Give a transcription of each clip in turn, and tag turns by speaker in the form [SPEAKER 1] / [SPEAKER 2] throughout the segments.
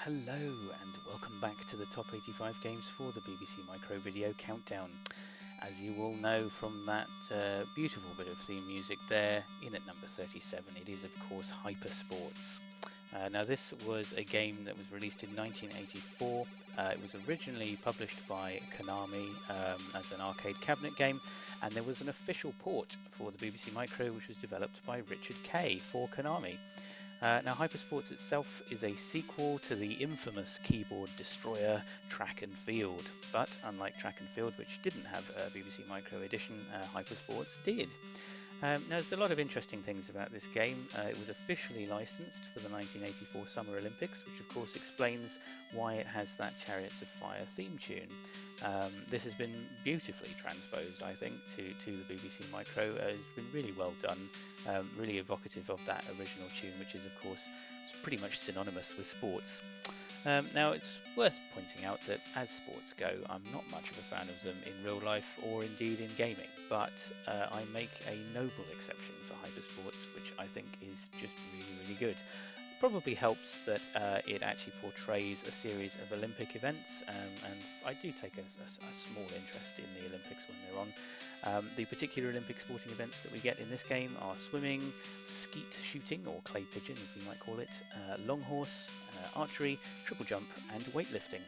[SPEAKER 1] Hello and welcome back to the top 85 games for the BBC Micro Video Countdown. As you all know from that beautiful bit of theme music there, in at number 37, it is of course Hypersports. Now this was a game that was released in 1984. It was originally published by Konami as an arcade cabinet game, and there was an official port for the BBC Micro which was developed by Richard Kay for Konami. Now, Hypersports itself is a sequel to the infamous keyboard destroyer Track and Field, but unlike Track and Field, which didn't have a BBC Micro edition, Hypersports did. Now, there's a lot of interesting things about this game. It was officially licensed for the 1984 Summer Olympics, which of course explains why it has that Chariots of Fire theme tune. This has been beautifully transposed, I think, to the BBC Micro. It's been really well done, really evocative of that original tune, which is, of course, pretty much synonymous with sports. Now, it's worth pointing out that as sports go, I'm not much of a fan of them in real life or indeed in gaming, but I make a noble exception for Hypersports, which I think is just really, really good. Probably helps that it actually portrays a series of Olympic events, and I do take a small interest in the Olympics when they're on. The particular Olympic sporting events that we get in this game are swimming, skeet shooting, or clay pigeon as we might call it, long horse, archery, triple jump, and weightlifting.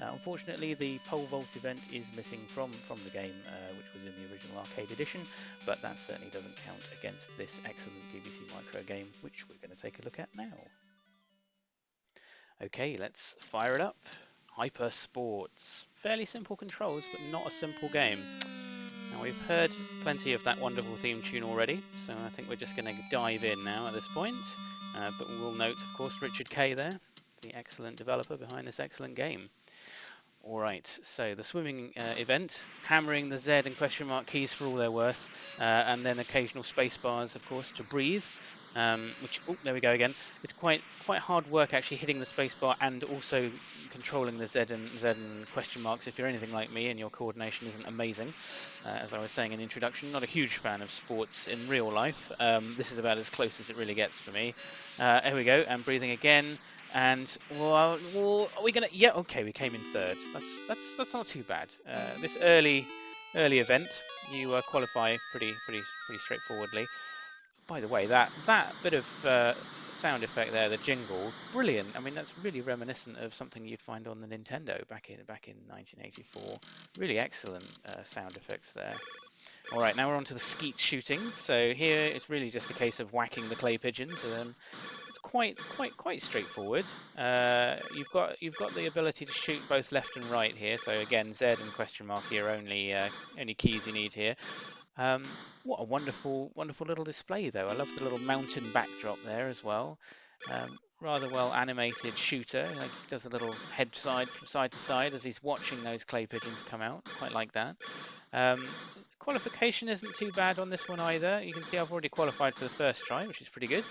[SPEAKER 1] Unfortunately, the pole vault event is missing from the game, which was in the original arcade edition, but that certainly doesn't count against this excellent BBC Micro game, which we're going to take a look at now. Okay, let's fire it up. Hyper Sports. Fairly simple controls, but not a simple game. Now, we've heard plenty of that wonderful theme tune already, so I think we're just going to dive in now at this point. But we'll note, of course, Richard Kay there, the excellent developer behind this excellent game. All right, so the swimming event, hammering the Z and question mark keys for all they're worth, and then occasional space bars, of course, to breathe. Which, oh, there we go again. It's quite hard work actually hitting the space bar and also controlling the Z and question marks if you're anything like me and your coordination isn't amazing. As I was saying in the introduction, not a huge fan of sports in real life. This is about as close as it really gets for me. Here we go, and breathing again. And well, are we gonna? Yeah, okay, we came in third. That's not too bad. This early event, you qualify pretty straightforwardly. By the way, that bit of sound effect there, the jingle, brilliant. I mean, that's really reminiscent of something you'd find on the Nintendo back in 1984. Really excellent sound effects there. All right, now we're on to the skeet shooting. So here it's really just a case of whacking the clay pigeons. It's quite straightforward. You've got the ability to shoot both left and right here. So again, Z and question mark here only keys you need here. What a wonderful little display, though. I love the little mountain backdrop there as well. Rather well animated shooter. Like, he does a little head side from side to side as he's watching those clay pigeons come out. Quite like that. Qualification isn't too bad on this one either. You can see I've already qualified for the first try, which is pretty good.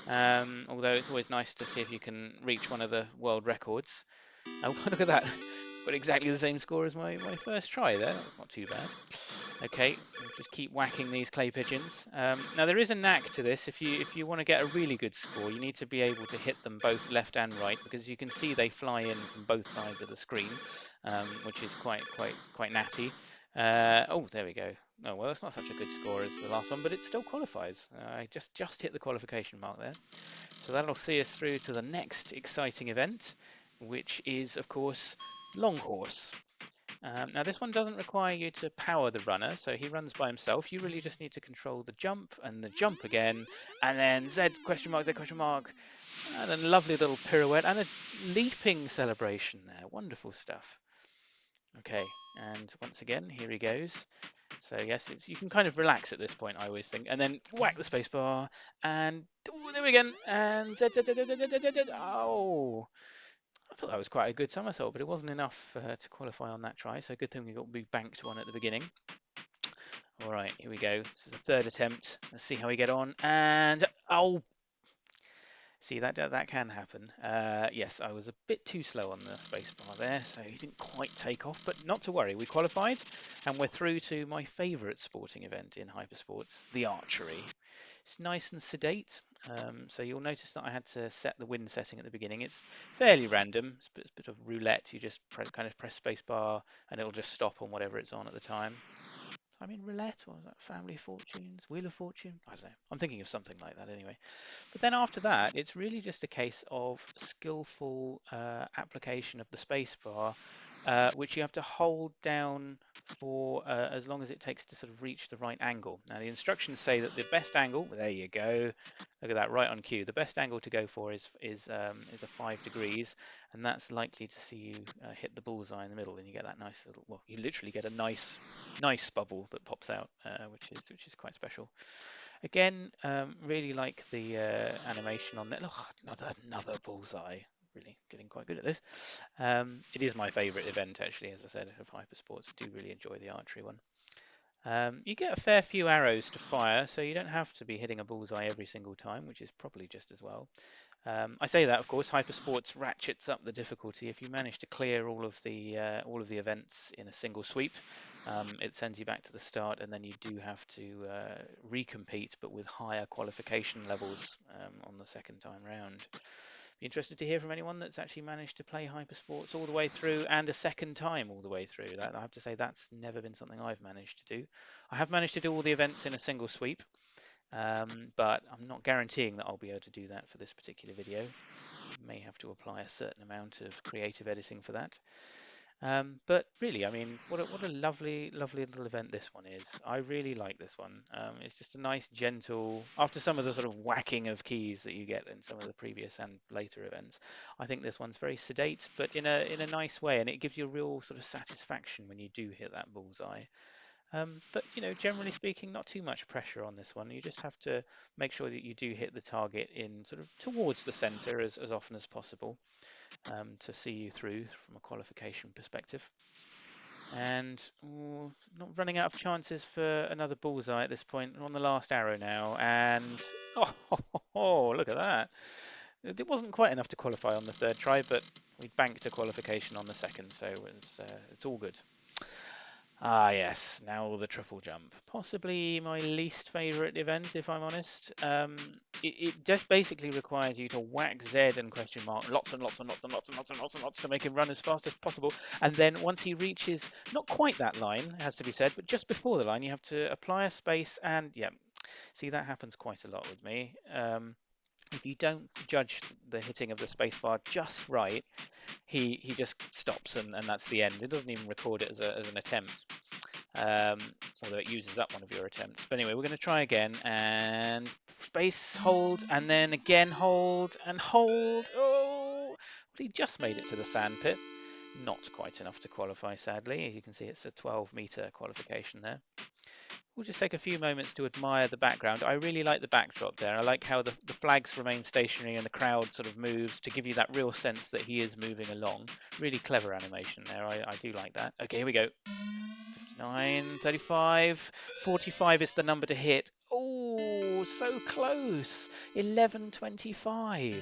[SPEAKER 1] Although it's always nice to see if you can reach one of the world records. Oh, look at that. Got exactly the same score as my first try there. That's not too bad. Okay, just keep whacking these clay pigeons. Now there is a knack to this. If you want to get a really good score, you need to be able to hit them both left and right, because you can see they fly in from both sides of the screen, which is quite natty. Oh, there we go. Oh, well, that's not such a good score as the last one, but it still qualifies. I just hit the qualification mark there. So that'll see us through to the next exciting event, which is, of course, long horse. Now this one doesn't require you to power the runner, so he runs by himself. You really just need to control the jump and the jump again, and then Z question mark, and a lovely little pirouette and a leaping celebration there. Wonderful stuff. Okay, and once again, here he goes. So yes, you can kind of relax at this point, I always think, and then whack the spacebar, and there we go, and Z. Oh. I thought that was quite a good somersault, but it wasn't enough to qualify on that try, so good thing we got banked one at the beginning. All right, here we go. This is the third attempt. Let's see how we get on. And, oh! See, that can happen. Yes, I was a bit too slow on the spacebar there, so he didn't quite take off, but not to worry. We qualified, and we're through to my favourite sporting event in Hypersports, the archery. It's nice and sedate. So you'll notice that I had to set the wind setting at the beginning. It's fairly random. It's a bit of roulette. You just kind of press space bar and it'll just stop on whatever it's on at the time. I mean, roulette, or was that Family Fortunes, Wheel of Fortune? I don't know. I'm thinking of something like that anyway. But then after that, it's really just a case of skillful application of the spacebar, which you have to hold down for as long as it takes to sort of reach the right angle. Now, the instructions say that the best angle, there you go, look at that, right on cue. The best angle to go for is a 5 degrees, and that's likely to see you hit the bullseye in the middle, and you get that nice little, well, you literally get a nice bubble that pops out, which is quite special. Again, really like the animation on that. Oh, another bullseye. Really getting quite good at this. It is my favourite event, actually, as I said, of Hypersports. Do really enjoy the archery one. You get a fair few arrows to fire, so you don't have to be hitting a bullseye every single time, which is probably just as well. I say that, of course, Hypersports ratchets up the difficulty. If you manage to clear all of the events in a single sweep, it sends you back to the start, and then you do have to recompete, but with higher qualification levels on the second time round. Be interested to hear from anyone that's actually managed to play Hypersports all the way through and a second time all the way through. That, I have to say, that's never been something I've managed to do. I have managed to do all the events in a single sweep, but I'm not guaranteeing that I'll be able to do that for this particular video. May have to apply a certain amount of creative editing for that. But really, I mean, what a lovely little event this one is. I really like this one. It's just a nice, gentle, after some of the sort of whacking of keys that you get in some of the previous and later events, I think this one's very sedate, but in a nice way, and it gives you a real sort of satisfaction when you do hit that bullseye. But generally speaking, not too much pressure on this one. You just have to make sure that you do hit the target in sort of towards the center as often as possible, to see you through from a qualification perspective. And not running out of chances for another bullseye at this point. We're on the last arrow now, and look at that. It wasn't quite enough to qualify on the third try, but we banked a qualification on the second, so it's all good. Ah, yes, now the triple jump. Possibly my least favourite event, if I'm honest. It just basically requires you to whack Z and question mark lots and lots and lots and lots and lots and lots and lots to make him run as fast as possible. And then once he reaches, not quite that line, has to be said, but just before the line, you have to apply a space. And yeah, see, that happens quite a lot with me. If you don't judge the hitting of the spacebar just right, he just stops, and that's the end. It doesn't even record it as an attempt, although it uses up one of your attempts. But anyway, we're going to try again, and space, hold, and then again hold, and hold. Oh, well, he just made it to the sand pit. Not quite enough to qualify, sadly. As you can see, it's a 12-meter qualification there. We'll just take a few moments to admire the background. I really like the backdrop there. I like how the flags remain stationary and the crowd sort of moves to give you that real sense that he is moving along. Really clever animation there. I do like that. Okay, here we go. 59, 35, 45 is the number to hit. Oh, so close. 11:25.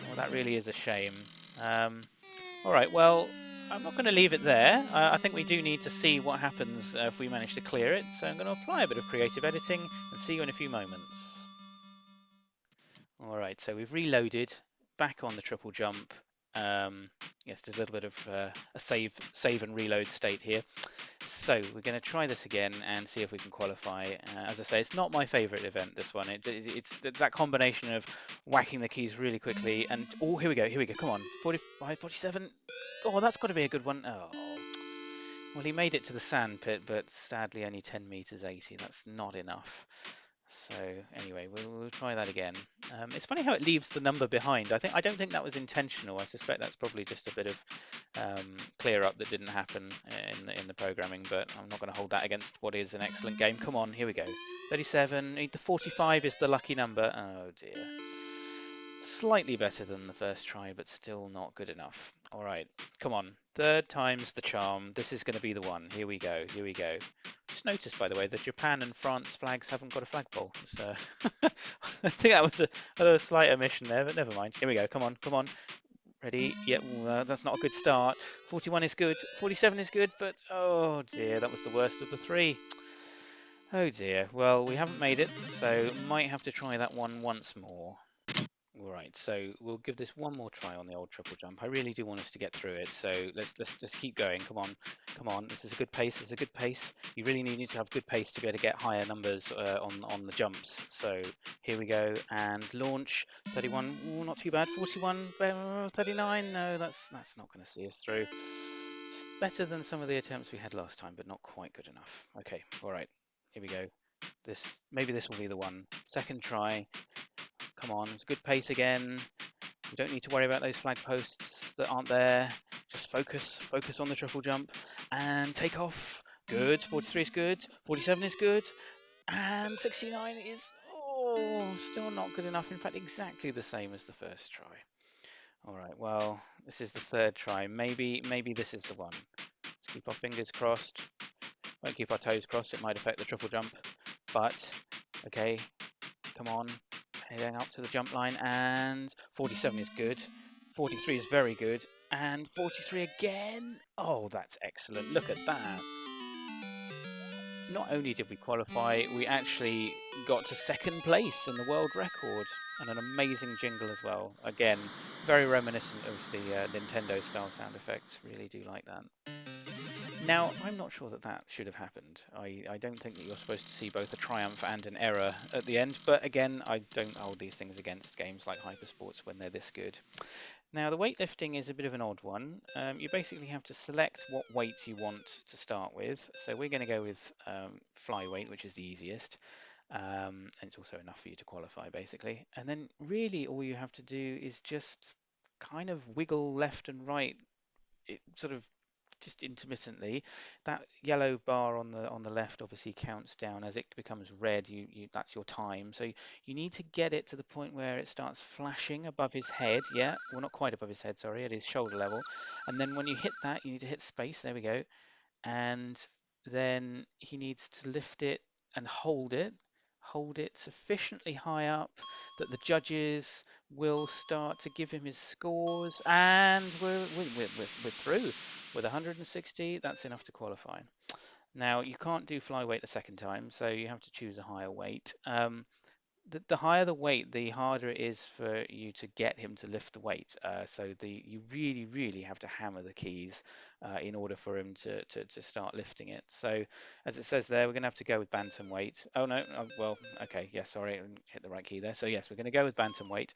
[SPEAKER 1] Well, that really is a shame. All right, well, I'm not going to leave it there. I think we do need to see what happens if we manage to clear it. So I'm going to apply a bit of creative editing and see you in a few moments. All right, so we've reloaded, back on the triple jump. Yes, there's a little bit of a save and reload state here. So we're going to try this again and see if we can qualify. As I say, it's not my favorite event, this one. It's that combination of whacking the keys really quickly and, oh, here we go, come on, 45, 47. Oh, that's got to be a good one. Oh, well, he made it to the sand pit, but sadly only 10 meters 80. That's not enough. So anyway, we'll try that again. It's funny how it leaves the number behind. I don't think that was intentional. I suspect that's probably just a bit of clear up that didn't happen in the programming, but I'm not going to hold that against what is an excellent game. Come on, here we go. 37, the 45 is the lucky number. Oh dear. Slightly better than the first try, but still not good enough. All right, come on. Third time's the charm. This is going to be the one. Here we go. Just noticed, by the way, that Japan and France flags haven't got a flagpole. So I think that was a slight omission there, but never mind. Here we go. Come on. Ready? Yeah, that's not a good start. 41 is good. 47 is good, but oh dear, that was the worst of the three. Oh dear. Well, we haven't made it, so might have to try that one once more. All right, so we'll give this one more try on the old triple jump. I really do want us to get through it, so let's just keep going. Come on, come on. This is a good pace. This is a good pace. You really need to have good pace to be able to get higher numbers on the jumps. So here we go and launch. 31. Ooh, not too bad. 41. 39. No, that's not going to see us through. It's better than some of the attempts we had last time, but not quite good enough. Okay, all right. Here we go. Maybe this will be the one. Second try. Come on, it's a good pace again. You don't need to worry about those flag posts that aren't there. Just focus on the triple jump and take off. Good, 43 is good, 47 is good, and 69 is, still not good enough. In fact, exactly the same as the first try. All right, well, this is the third try. Maybe this is the one. Let's keep our fingers crossed. Won't keep our toes crossed. It might affect the triple jump, but okay, come on. Heading up to the jump line, and 47 is good. 43 is very good, and 43 again. Oh, that's excellent. Look at that. Not only did we qualify, we actually got to second place in the world record, and an amazing jingle as well. Again, very reminiscent of the Nintendo style sound effects. Really do like that. Now, I'm not sure that should have happened. I don't think that you're supposed to see both a triumph and an error at the end, but again, I don't hold these things against games like Hypersports when they're this good. Now, the weightlifting is a bit of an odd one. You basically have to select what weight you want to start with. So we're going to go with flyweight, which is the easiest. And it's also enough for you to qualify, basically. And then really all you have to do is just kind of wiggle left and right, sort of just intermittently. That yellow bar on the left obviously counts down. As it becomes red, that's your time. So you need to get it to the point where it starts flashing above his head. Yeah, well, not quite above his head, sorry, at his shoulder level. And then when you hit that, you need to hit space. There we go. And then he needs to lift it and hold it sufficiently high up that the judges will start to give him his scores, and we're through with 160. That's enough to qualify. Now, you can't do flyweight a second time, so you have to choose a higher weight. The higher the weight, the harder it is for you to get him to lift the weight. So you really have to hammer the keys in order for him to start lifting it. So as it says there, we're going to have to go with bantamweight. Oh no, well, okay, yeah, sorry, I didn't hit the right key there. So yes, we're going to go with bantamweight.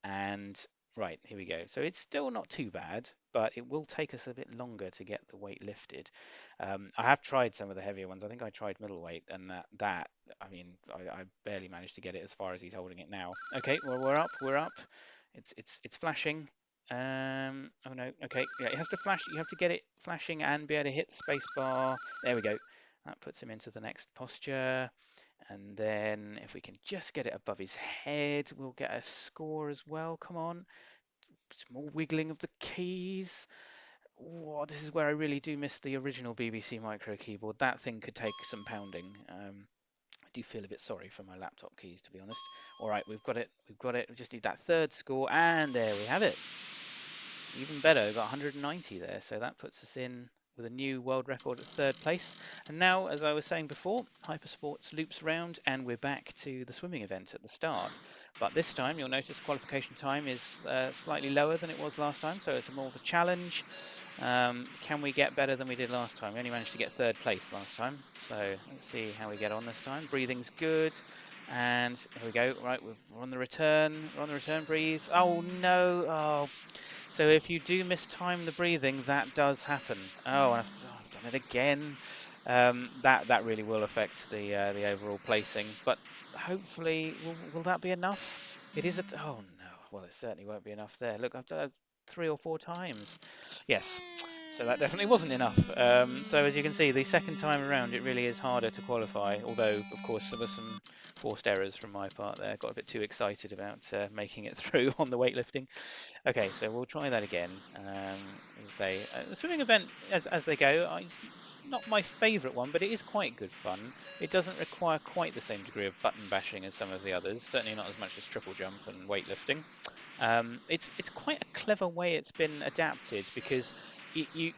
[SPEAKER 1] And right, here we go. So it's still not too bad, but it will take us a bit longer to get the weight lifted. I have tried some of the heavier ones. I think I tried middleweight, and I mean, I barely managed to get it as far as he's holding it now. Okay, well, we're up. It's flashing. Oh no, okay, yeah, it has to flash. You have to get it flashing and be able to hit the space bar. There we go. That puts him into the next posture. And then if we can just get it above his head, we'll get a score as well. Come on. Some more wiggling of the keys. Oh, this is where I really do miss the original BBC Micro keyboard. That thing could take some pounding. I do feel a bit sorry for my laptop keys, to be honest. All right, we've got it. We've got it. We just need that third score, and there we have it. Even better, we've got 190 there, so that puts us in with a new world record at third place. And now, as I was saying before, Hypersports loops round, and we're back to the swimming event at the start. But this time, you'll notice qualification time is slightly lower than it was last time, so it's more of a challenge. Can we get better than we did last time? We only managed to get third place last time, so let's see how we get on this time. Breathing's good. And here we go. Right, we're on the return. We're on the return. Breathe. Oh no! Oh, so if you do mistime the breathing, that does happen. Oh, I've done it again. That really will affect the overall placing. But hopefully, will that be enough? It is oh no. Well, it certainly won't be enough there. Look, I've done it 3 or 4 times. Yes. So that definitely wasn't enough. So as you can see, the second time around, it really is harder to qualify. Although, of course, there were some forced errors from my part there. Got a bit too excited about making it through on the weightlifting. Okay, so we'll try that again. As I say, the swimming event, as they go, it's not my favourite one, but it is quite good fun. It doesn't require quite the same degree of button bashing as some of the others. Certainly not as much as triple jump and weightlifting. It's quite a clever way it's been adapted, because you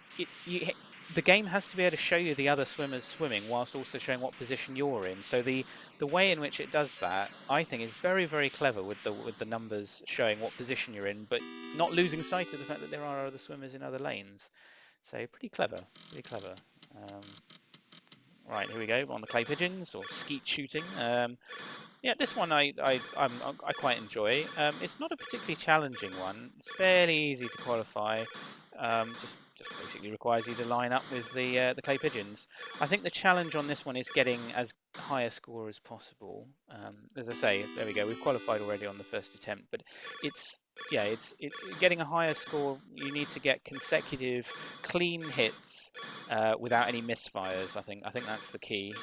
[SPEAKER 1] the game has to be able to show you the other swimmers swimming whilst also showing what position you're in. So the way in which it does that, I think, is very, very clever with the numbers showing what position you're in, but not losing sight of the fact that there are other swimmers in other lanes. So pretty clever, pretty clever. Right, here we go on the clay pigeons or skeet shooting. Yeah, this one I quite enjoy. It's not a particularly challenging one. It's fairly easy to qualify. Just basically requires you to line up with the clay pigeons. I think the challenge on this one is getting as high a score as possible. As I say, there we go. We've qualified already on the first attempt, but it's getting a higher score. You need to get consecutive clean hits without any misfires. I think that's the key.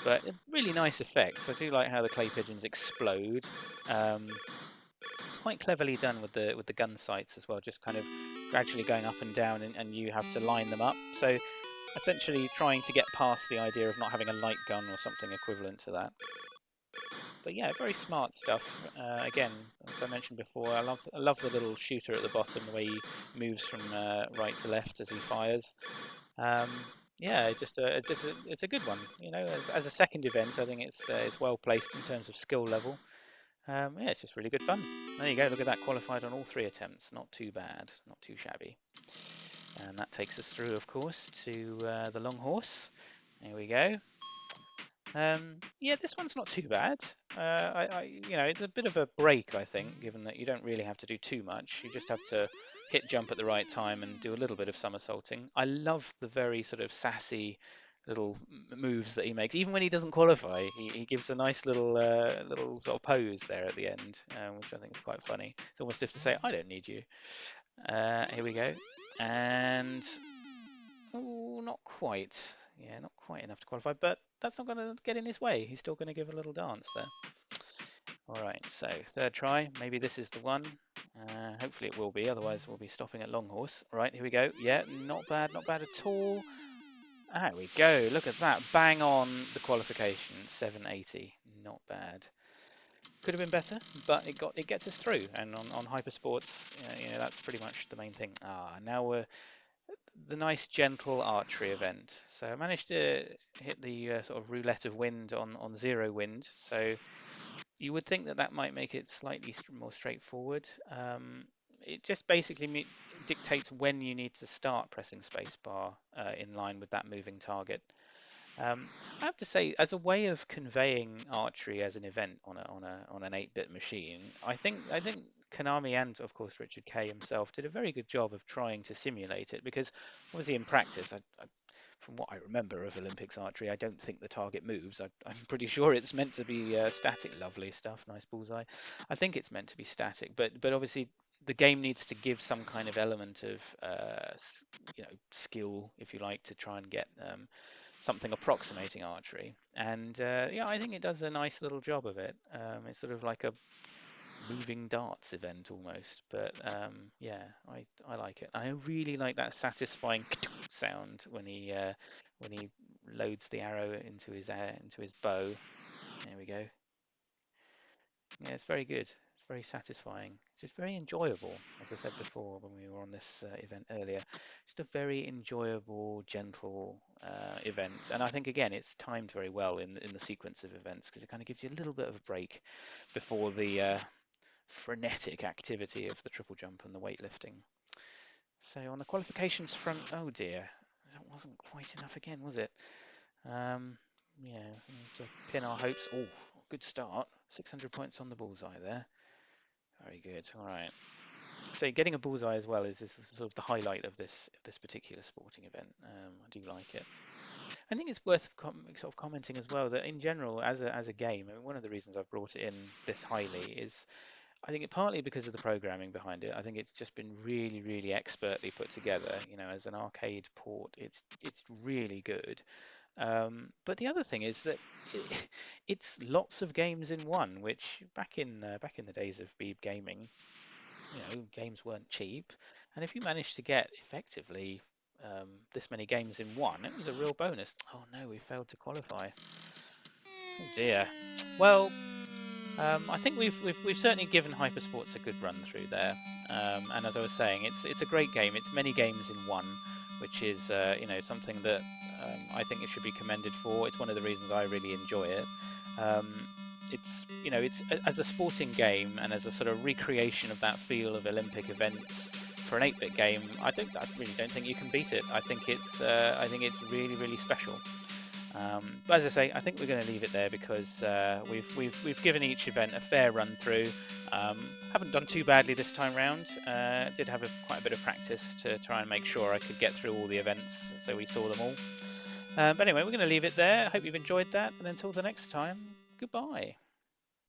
[SPEAKER 1] But really nice effects. I do like how the clay pigeons explode. It's quite cleverly done with the gun sights as well, just kind of gradually going up and down, and you have to line them up. So essentially trying to get past the idea of not having a light gun or something equivalent to that. But yeah, very smart stuff. Again, as I mentioned before, I love the little shooter at the bottom, the way he moves from right to left as he fires. Yeah, it's a good one. You know, as a second event, I think it's well placed in terms of skill level. Yeah, it's just really good fun. There you go. Look at that, qualified on all 3 attempts. Not too bad, not too shabby. And that takes us through, of course, to the long horse. There we go. Yeah, this one's not too bad. You know, it's a bit of a break, I think, given that you don't really have to do too much. You just have to hit jump at the right time and do a little bit of somersaulting. I love the very sort of sassy little moves that he makes. Even when he doesn't qualify, he gives a nice little sort of pose there at the end, which I think is quite funny. It's almost as if to say, I don't need you. Here we go. And oh, not quite. Yeah, not quite enough to qualify, but that's not going to get in his way. He's still going to give a little dance there. All right, so third try. Maybe this is the one. Hopefully it will be, otherwise we'll be stopping at long horse. All right, here we go. Yeah, not bad at all. There we go. Look at that. Bang on the qualification. 780. Not bad. Could have been better, but it gets us through. And on Hypersports, you know, that's pretty much the main thing. Now we're the nice gentle archery event. So I managed to hit the sort of roulette of wind on 0 wind. So you would think that might make it slightly more straightforward. It just basically dictates when you need to start pressing spacebar in line with that moving target. I have to say, as a way of conveying archery as an event on an 8-bit machine, I think Konami and of course Richard Kay himself did a very good job of trying to simulate it, because obviously in practice, from what I remember of Olympics archery, I don't think the target moves. I'm pretty sure it's meant to be static. Lovely stuff, nice bullseye. I think it's meant to be static, but obviously the game needs to give some kind of element of you know, skill, if you like, to try and get something approximating archery. And yeah, I think it does a nice little job of it. It's sort of like a moving darts event almost, but yeah, I like it. I really like that satisfying sound when he loads the arrow into his bow. There we go. Yeah, it's very good. It's very satisfying. It's just very enjoyable, as I said before when we were on this event earlier. Just a very enjoyable, gentle event, and I think again it's timed very well in the sequence of events, because it kind of gives you a little bit of a break before the frenetic activity of the triple jump and the weightlifting. So on the qualifications front, oh dear, that wasn't quite enough again, was it? Yeah, we need to pin our hopes. Oh, good start. 600 points on the bullseye there. Very good. All right. So getting a bullseye as well is sort of the highlight of this particular sporting event. I do like it. I think it's worth sort of commenting as well that in general, as a game, I mean, one of the reasons I've brought it in this highly is I think partly because of the programming behind it. I think it's just been really, really expertly put together. You know, as an arcade port, it's really good. But the other thing is that it's lots of games in one, which back in the days of Beeb gaming, you know, games weren't cheap, and if you managed to get effectively this many games in one, it was a real bonus. Oh no, we failed to qualify. Oh dear. Well, I think we've certainly given Hypersports a good run through there. And as I was saying, it's a great game. It's many games in one, which is something that I think it should be commended for. It's one of the reasons I really enjoy it. It's as a sporting game and as a sort of recreation of that feel of Olympic events for an 8-bit game. I really don't think you can beat it. I think it's really, really special. But as I say, I think we're going to leave it there because we've given each event a fair run through. Haven't done too badly this time round. Did have quite a bit of practice to try and make sure I could get through all the events, so we saw them all. But anyway, we're going to leave it there. I hope you've enjoyed that, and until the next time, goodbye.